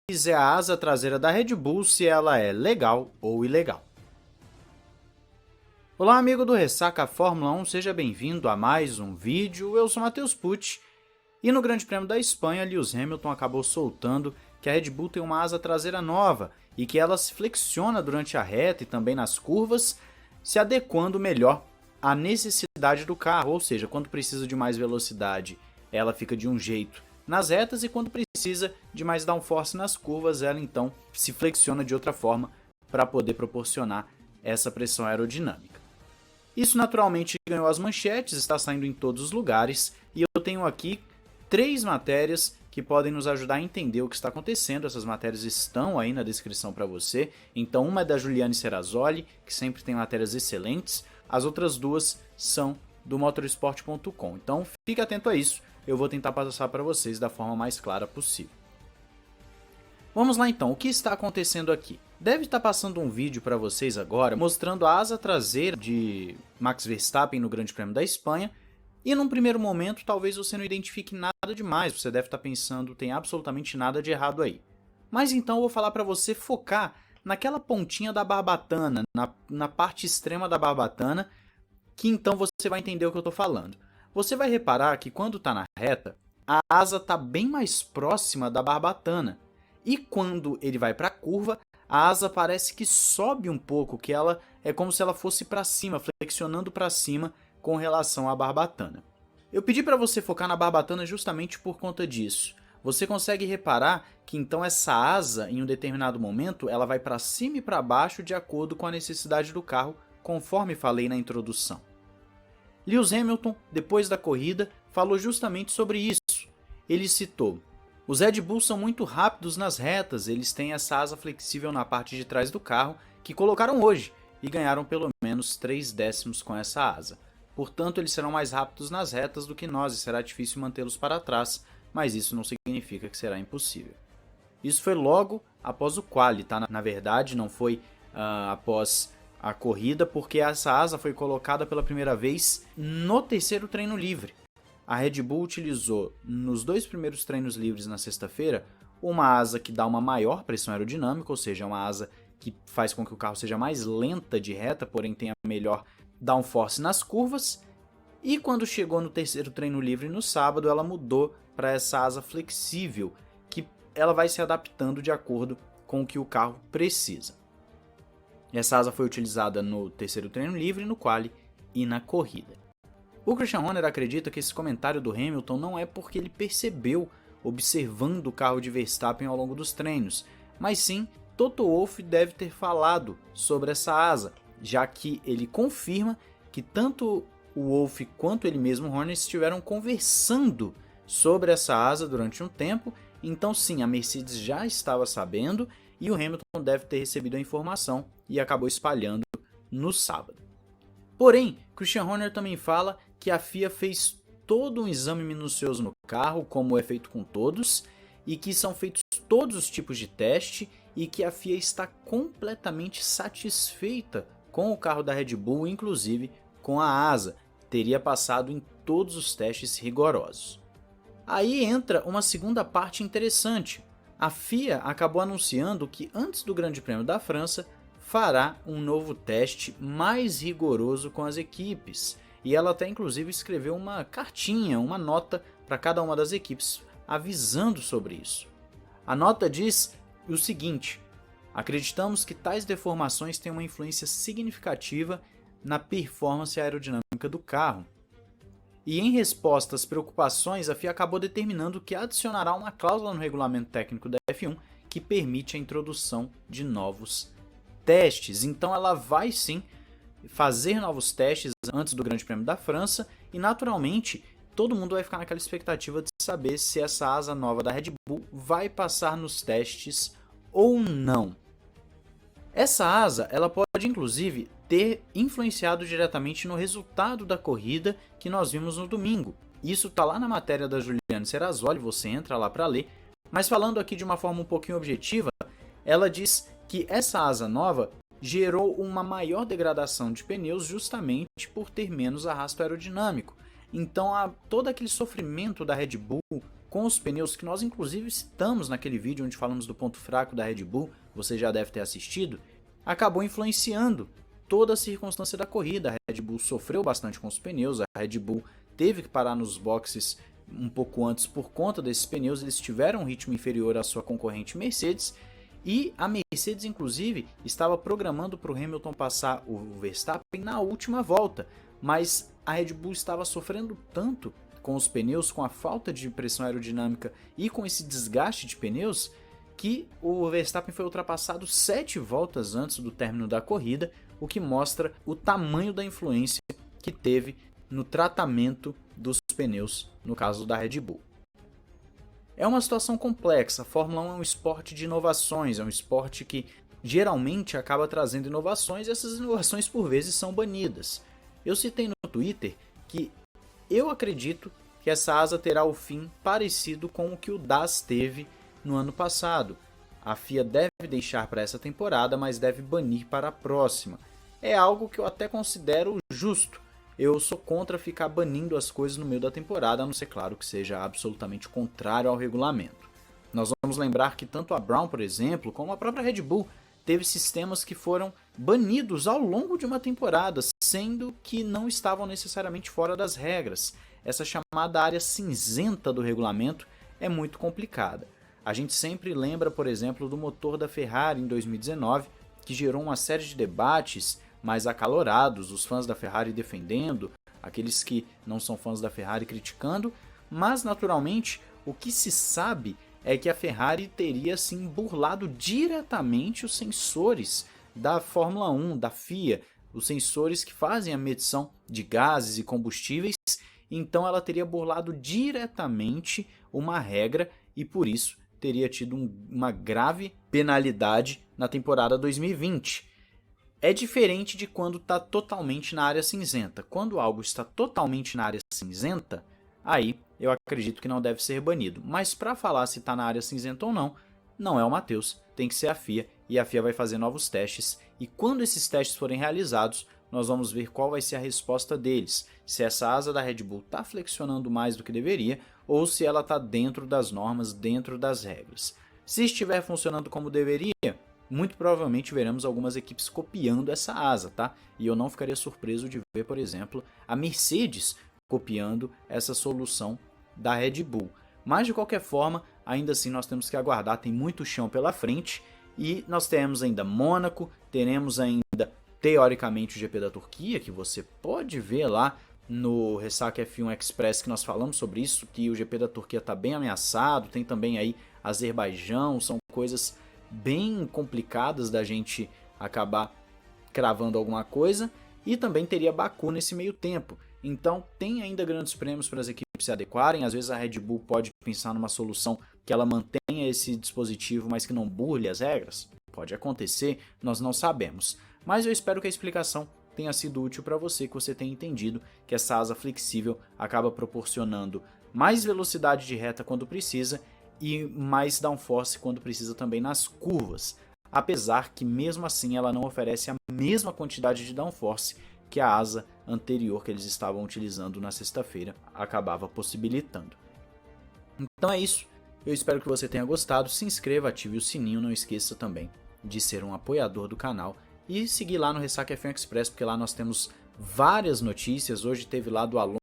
é a asa traseira da Red Bull, se ela é legal ou ilegal. Olá amigo do Ressaca Fórmula 1, seja bem-vindo a mais um vídeo. Eu sou Matheus Pucci e no Grande Prêmio da Espanha, Lewis Hamilton acabou soltando que a Red Bull tem uma asa traseira nova e que ela se flexiona durante a reta e também nas curvas, se adequando melhor à necessidade do carro, ou seja, quando precisa de mais velocidade, ela fica de um jeito nas retas e quando precisa de mais downforce nas curvas, ela então se flexiona de outra forma para poder proporcionar essa pressão aerodinâmica. Isso naturalmente ganhou as manchetes, está saindo em todos os lugares e eu tenho aqui 3 matérias que podem nos ajudar a entender o que está acontecendo. Essas matérias estão aí na descrição para você. Então uma é da Juliane Serrazoli, que sempre tem matérias excelentes. As outras 2 são do motorsport.com. Então fique atento a isso. Eu vou tentar passar para vocês da forma mais clara possível. Vamos lá então, o que está acontecendo aqui? Deve estar passando um vídeo para vocês agora mostrando a asa traseira de Max Verstappen no Grande Prêmio da Espanha. E num primeiro momento talvez você não identifique nada demais, você deve estar pensando tem absolutamente nada de errado aí. Mas então eu vou falar para você focar naquela pontinha da barbatana, na parte extrema da barbatana, que então você vai entender o que eu estou falando. Você vai reparar que quando está na reta, a asa está bem mais próxima da barbatana. E quando ele vai para a curva, a asa parece que sobe um pouco, que ela é como se ela fosse para cima, flexionando para cima com relação à barbatana. Eu pedi para você focar na barbatana justamente por conta disso. Você consegue reparar que então essa asa, em um determinado momento, ela vai para cima e para baixo de acordo com a necessidade do carro, conforme falei na introdução. Lewis Hamilton, depois da corrida, falou justamente sobre isso. Ele citou: os Red Bulls são muito rápidos nas retas, eles têm essa asa flexível na parte de trás do carro, que colocaram hoje, e ganharam pelo menos 3 décimos com essa asa. Portanto, eles serão mais rápidos nas retas do que nós e será difícil mantê-los para trás, mas isso não significa que será impossível. Isso foi logo após o quali, tá? Na verdade, não foi após a corrida, porque essa asa foi colocada pela primeira vez no terceiro treino livre. A Red Bull utilizou nos 2 primeiros treinos livres na sexta-feira uma asa que dá uma maior pressão aerodinâmica, ou seja, uma asa que faz com que o carro seja mais lenta de reta, porém tenha melhor downforce nas curvas. E quando chegou no terceiro treino livre no sábado, ela mudou para essa asa flexível, que ela vai se adaptando de acordo com o que o carro precisa. Essa asa foi utilizada no terceiro treino livre, no quali e na corrida. O Christian Horner acredita que esse comentário do Hamilton não é porque ele percebeu observando o carro de Verstappen ao longo dos treinos, mas sim Toto Wolff deve ter falado sobre essa asa, já que ele confirma que tanto o Wolff quanto ele mesmo, Horner, estiveram conversando sobre essa asa durante um tempo. Então sim, a Mercedes já estava sabendo e o Hamilton deve ter recebido a informação e acabou espalhando no sábado. Porém, Christian Horner também fala que a FIA fez todo um exame minucioso no carro, como é feito com todos, e que são feitos todos os tipos de teste e que a FIA está completamente satisfeita com o carro da Red Bull, inclusive com a asa, teria passado em todos os testes rigorosos. Aí entra uma segunda parte interessante. A FIA acabou anunciando que antes do Grande Prêmio da França fará um novo teste mais rigoroso com as equipes. E ela até inclusive escreveu uma cartinha, uma nota para cada uma das equipes avisando sobre isso. A nota diz o seguinte: acreditamos que tais deformações têm uma influência significativa na performance aerodinâmica do carro. E em resposta às preocupações, a FIA acabou determinando que adicionará uma cláusula no regulamento técnico da F1 que permite a introdução de novos testes. Então ela vai sim fazer novos testes antes do Grande Prêmio da França e naturalmente todo mundo vai ficar naquela expectativa de saber se essa asa nova da Red Bull vai passar nos testes ou não. Essa asa ela pode inclusive ter influenciado diretamente no resultado da corrida que nós vimos no domingo. Isso está lá na matéria da Juliane Serrazoli, você entra lá para ler. Mas falando aqui de uma forma um pouquinho objetiva, ela diz que essa asa nova gerou uma maior degradação de pneus justamente por ter menos arrasto aerodinâmico. Então todo aquele sofrimento da Red Bull com os pneus que nós inclusive citamos naquele vídeo onde falamos do ponto fraco da Red Bull, você já deve ter assistido, acabou influenciando toda a circunstância da corrida. A Red Bull sofreu bastante com os pneus, a Red Bull teve que parar nos boxes um pouco antes por conta desses pneus, eles tiveram um ritmo inferior à sua concorrente Mercedes, e a Mercedes inclusive estava programando para o Hamilton passar o Verstappen na última volta, mas a Red Bull estava sofrendo tanto com os pneus, com a falta de pressão aerodinâmica e com esse desgaste de pneus, que o Verstappen foi ultrapassado 7 voltas antes do término da corrida, o que mostra o tamanho da influência que teve no tratamento dos pneus, no caso da Red Bull. É uma situação complexa, a Fórmula 1 é um esporte de inovações, é um esporte que geralmente acaba trazendo inovações e essas inovações por vezes são banidas. Eu citei no Twitter que eu acredito que essa asa terá o fim parecido com o que o DAS teve no ano passado. A FIA deve deixar para essa temporada, mas deve banir para a próxima. É algo que eu até considero justo. Eu sou contra ficar banindo as coisas no meio da temporada, a não ser claro que seja absolutamente contrário ao regulamento. Nós vamos lembrar que tanto a Brown, por exemplo, como a própria Red Bull, teve sistemas que foram banidos ao longo de uma temporada, sendo que não estavam necessariamente fora das regras. Essa chamada área cinzenta do regulamento é muito complicada. A gente sempre lembra, por exemplo, do motor da Ferrari em 2019, que gerou uma série de debates mais acalorados, os fãs da Ferrari defendendo, aqueles que não são fãs da Ferrari criticando, mas naturalmente o que se sabe é que a Ferrari teria sim burlado diretamente os sensores da Fórmula 1, da FIA, os sensores que fazem a medição de gases e combustíveis, então ela teria burlado diretamente uma regra e por isso teria tido uma grave penalidade na temporada 2020. É diferente de quando está totalmente na área cinzenta. Quando algo está totalmente na área cinzenta, aí eu acredito que não deve ser banido. Mas para falar se está na área cinzenta ou não, não é o Matheus, tem que ser a FIA, e a FIA vai fazer novos testes, e quando esses testes forem realizados, nós vamos ver qual vai ser a resposta deles, se essa asa da Red Bull está flexionando mais do que deveria, ou se ela está dentro das normas, dentro das regras. Se estiver funcionando como deveria, muito provavelmente veremos algumas equipes copiando essa asa, tá? E eu não ficaria surpreso de ver, por exemplo, a Mercedes copiando essa solução da Red Bull. Mas de qualquer forma, ainda assim nós temos que aguardar, tem muito chão pela frente e nós teremos ainda Mônaco, teremos ainda teoricamente o GP da Turquia, que você pode ver lá no Ressaca F1 Express que nós falamos sobre isso, que o GP da Turquia está bem ameaçado, tem também aí Azerbaijão, são coisas bem complicadas da gente acabar cravando alguma coisa, e também teria Baku nesse meio tempo. Então tem ainda grandes prêmios para as equipes se adequarem, às vezes a Red Bull pode pensar numa solução que ela mantenha esse dispositivo, mas que não burle as regras. Pode acontecer, nós não sabemos. Mas eu espero que a explicação tenha sido útil para você, que você tenha entendido que essa asa flexível acaba proporcionando mais velocidade de reta quando precisa e mais downforce quando precisa também nas curvas, apesar que mesmo assim ela não oferece a mesma quantidade de downforce que a asa anterior que eles estavam utilizando na sexta-feira acabava possibilitando. Então é isso, eu espero que você tenha gostado, se inscreva, ative o sininho, não esqueça também de ser um apoiador do canal e seguir lá no Ressaca F1 Express, porque lá nós temos várias notícias. Hoje teve lá do Alonso